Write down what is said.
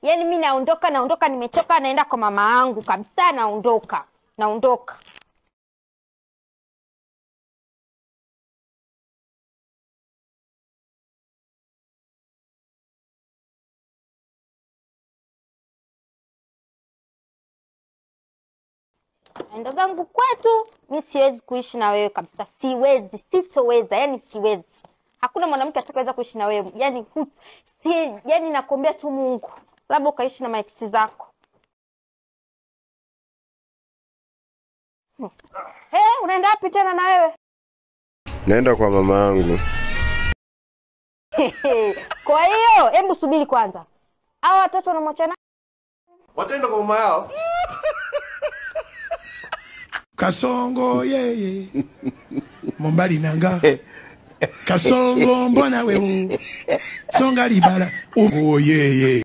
Yaani mimi naondoka nimechoka naenda kwa mama yangu kabisa naondoka. Enda zangu kwetu, mimi siwezi kuishi na wewe kabisa. Siwezi, sitoweza, yani siwezi. Hakuna mwanamke atakayeweza kuishi na wewe. Yani nakuombea tu Mungu. Labda ukaishi na maeksi zako. Unaenda wapi tena na wewe? Naenda kwa mama yangu. Kwa hiyo, hebu subiri kwanza. Hao watoto wanamwachana? Wataenda kwa mama yao. Kasongo yeye. Mombali nanga. Kasongo mbona wewe? Songa libala. Oh yeye.